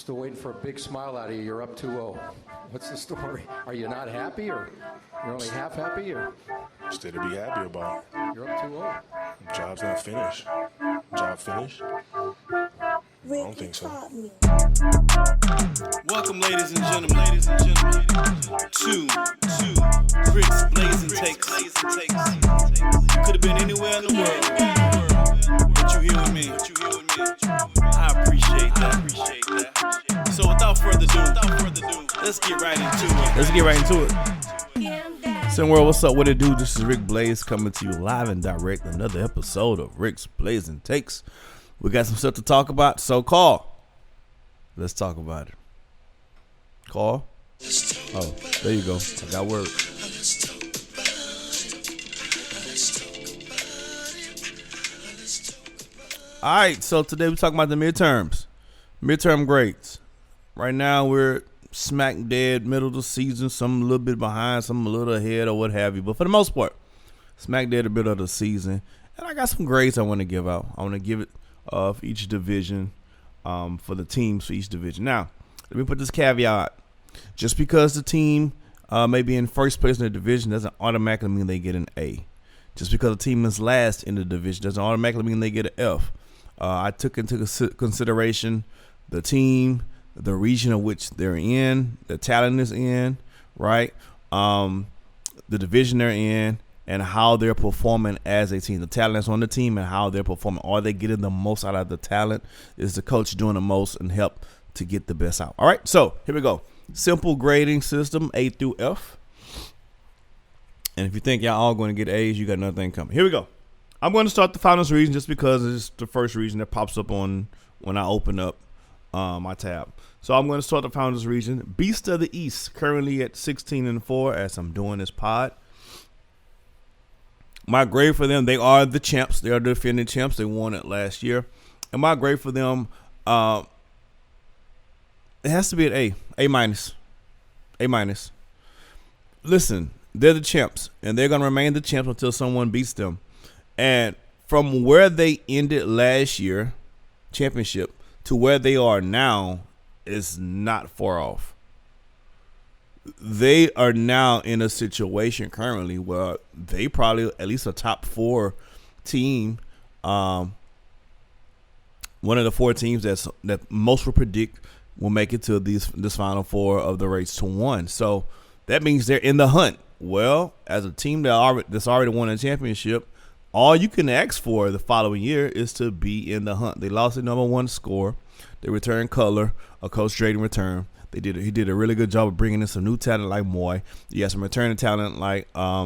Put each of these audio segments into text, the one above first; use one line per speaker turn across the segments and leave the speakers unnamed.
Still waiting for a big smile out of you. You're up 2-0. What's the story? Are you not happy, or you're only half happy, or?
Still to be happy about.
You're up 2-0.
Job's not finished. Job finished? I don't think so.
Welcome, ladies and gentlemen, to Rick's BLAZIN takes. You could have been anywhere in the world, but you here with me. I appreciate that. So without further ado, let's get right into it.
SimWorld, what's up? What it do? This is Rick Blaze coming to you live and direct. Another episode of Rick's BLAZIN takes. We got some stuff to talk about, so call. Let's talk about it. Call. Oh, there you go. I got word. All right, so today we're talking about the midterms. Midterm grades. Right now we're smack dead middle of the season. Some a little bit behind, some a little ahead or what have you. But for the most part, smack dead a bit of the season. And I got some grades I want to give out. I want to give it for each division, for the teams for each division. Now, let me put this caveat. Just because the team may be in first place in the division doesn't automatically mean they get an A. Just because a team is last in the division doesn't automatically mean they get an F. I took into consideration the team, the region of which they're in, the talent is in, right? The division they're in, and how they're performing as a team. The talent that's on the team and how they're performing. Are they getting the most out of the talent? Is the coach doing the most and help to get the best out? All right, so here we go. Simple grading system, A through F. And if you think y'all all going to get A's, you got another thing coming. Here we go. I'm going to start the finals region just because it's the first region that pops up on when I open up my tab. So I'm going to start the finals region. Beast of the East, currently at 16-4 as I'm doing this pod. My grade for them, they are the champs. They are the defending champs. They won it last year. And my grade for them, it has to be an A. A minus. A minus. Listen, they're the champs, and they're going to remain the champs until someone beats them. And from where they ended last year, championship, to where they are now is not far off. They are now in a situation currently where they probably at least a top 4 team, one of the 4 teams that most will predict will make it to this final 4 of the race to 1. So that means they're in the hunt. Well, as a team that's already won a championship, all you can ask for the following year is to be in the hunt. They lost their number 1 scorer. They returned color. Coach Drayden returned. He did a really good job of bringing in some new talent like Moy. You had some returning talent like from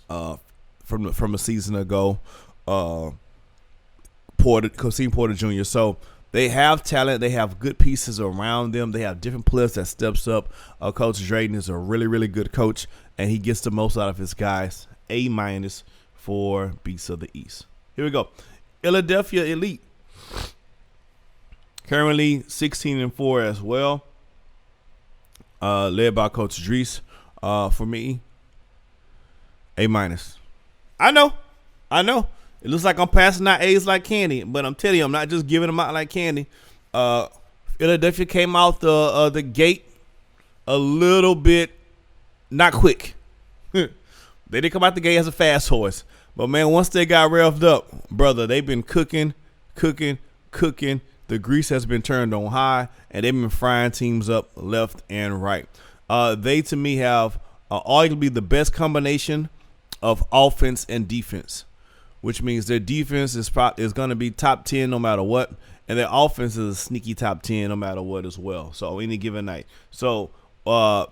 a season ago, Cosine Porter Jr. So they have talent. They have good pieces around them. They have different players that steps up. Coach Drayden is a really, really good coach, and he gets the most out of his guys. A minus for Beasts of the East. Here we go. Philadelphia Elite. Currently 16-4 as well. Led by Coach Dries. For me, A minus. I know. It looks like I'm passing out A's like candy, but I'm telling you, I'm not just giving them out like candy. Philadelphia came out the gate a little bit not quick. They didn't come out the gate as a fast horse. But, man, once they got revved up, brother, they've been cooking. The grease has been turned on high, and they've been frying teams up left and right. They, to me, have arguably the best combination of offense and defense, which means their defense is going to be top 10 no matter what, and their offense is a sneaky top 10 no matter what as well. So any given night. So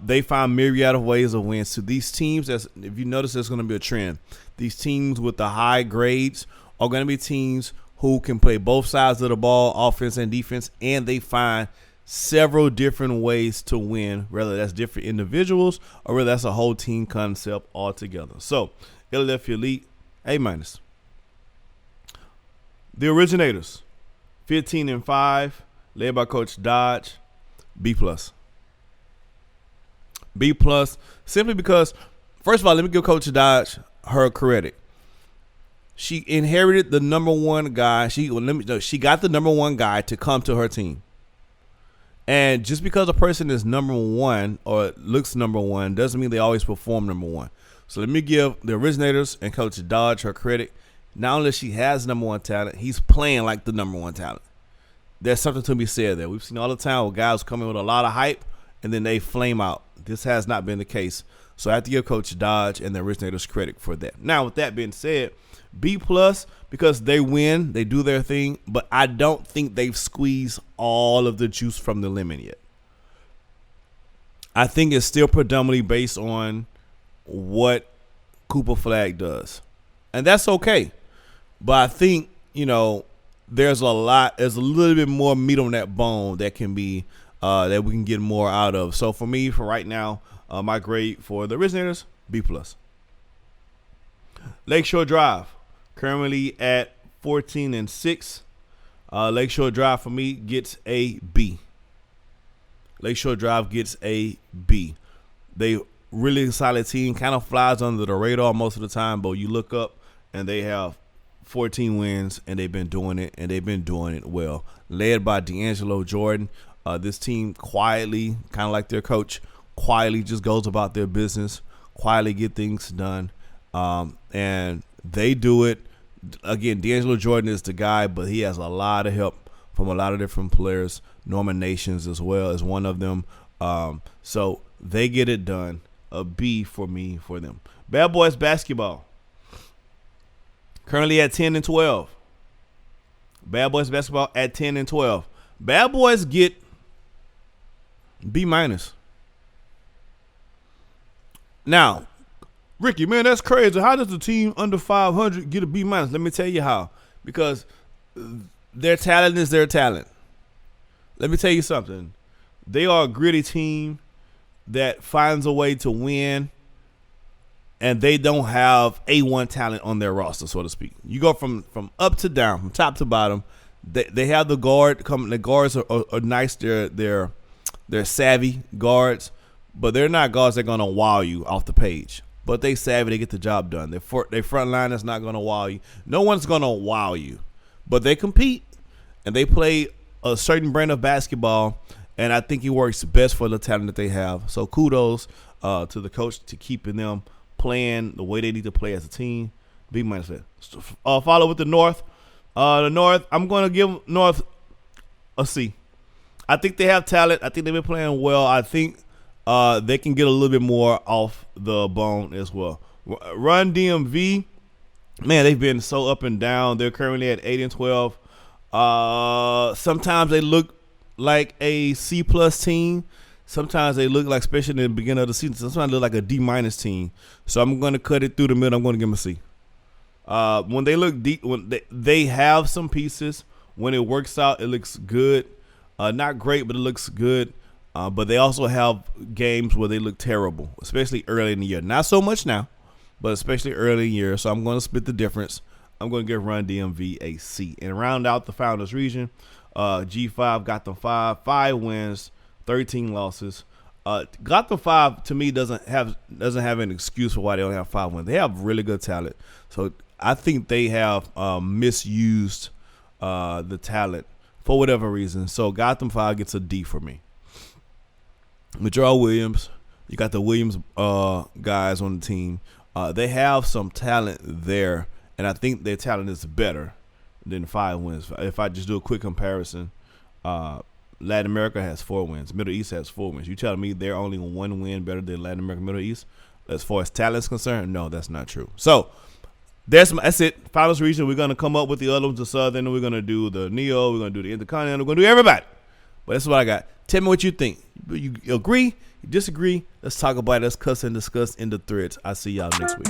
they find myriad of ways of wins. So these teams, if you notice, there's going to be a trend. These teams with the high grades are going to be teams who can play both sides of the ball, offense and defense, and they find several different ways to win, whether that's different individuals or whether that's a whole team concept altogether. So, Philadelphia Elite, A minus. The Originators, 15-5, led by Coach Dodge, B plus. B plus, simply because, first of all, let me give Coach Dodge her credit. She inherited the number 1 guy. She got the number 1 guy to come to her team. And just because a person is number one or looks number one doesn't mean they always perform number one. So let me give the originators and Coach Dodge her credit. Not only she has number one talent, he's playing like the number one talent. There's something to be said there. We've seen all the time where guys come in with a lot of hype and then they flame out. This has not been the case. So I have to give Coach Dodge and the originators credit for that. Now, with that being said, B+, because they win, they do their thing, but I don't think they've squeezed all of the juice from the lemon yet. I think it's still predominantly based on what Cooper Flag does. And that's okay. But I think, there's a little bit more meat on that bone that can be, that we can get more out of. So for me, for right now, my grade for the originators, B+. Lakeshore Drive, currently at 14-6. Lakeshore Drive for me gets a B. Lakeshore Drive gets a B. They really solid team, kind of flies under the radar most of the time, but you look up and they have 14 wins and they've been doing it, and they've been doing it well. Led by D'Angelo Jordan. This team quietly, kind of like their coach, quietly just goes about their business, quietly get things done. And they do it. Again, D'Angelo Jordan is the guy, but he has a lot of help from a lot of different players. Norman Nations as well is one of them. So they get it done. A B for me for them. Bad Boys Basketball, currently at 10-12. Bad Boys Basketball at 10-12. Bad Boys get B-. Now, Ricky, man, that's crazy. How does a team under 500 get a B-? Let me tell you how. Because their talent is their talent. Let me tell you something. They are a gritty team that finds a way to win, and they don't have A1 talent on their roster, so to speak. You go from up to down, from top to bottom. They have the guard coming. The guards are nice. They're savvy guards, but they're not guards that are gonna wow you off the page. But they savvy. They get the job done. Their front line is not gonna wow you. No one's gonna wow you, but they compete and they play a certain brand of basketball. And I think it works best for the talent that they have. So kudos to the coach to keeping them playing the way they need to play as a team. B-. Follow with the North. The North, I'm going to give North a C. I think they have talent. I think they've been playing well. I think they can get a little bit more off the bone as well. Run DMV, man, they've been so up and down. They're currently at 8-12. Sometimes they look like a C+ team. Sometimes they look like, especially in the beginning of the season, sometimes they look like a D- team. So I'm going to cut it through the middle. I'm going to give them a C. When they look deep, when they have some pieces. When it works out, it looks good. Not great, but it looks good. But they also have games where they look terrible, especially early in the year. Not so much now, but especially early in the year. So I'm going to split the difference. I'm going to give Run DMV a C. And round out the Founders region, G5 got them 5 wins, 13 losses. Gotham 5 to me doesn't have an excuse for why they only have 5 wins. They have really good talent. So I think they have misused the talent for whatever reason. So Gotham 5 gets a D for me. Major Williams, you got the Williams guys on the team. They have some talent there, and I think their talent is better than 5 wins. If I just do a quick comparison, Latin America has 4 wins. Middle East has 4 wins. You telling me they're only 1 win better than Latin America, Middle East? As far as talent is concerned, no, that's not true. So that's it. Finals region. We're going to come up with the other ones, the Southern. We're going to do the Neo. We're going to do the Intercontinental. We're going to do everybody. But that's what I got. Tell me what you think. You agree? You disagree? Let's talk about it. Let's cuss and discuss in the threads. I'll see y'all next week.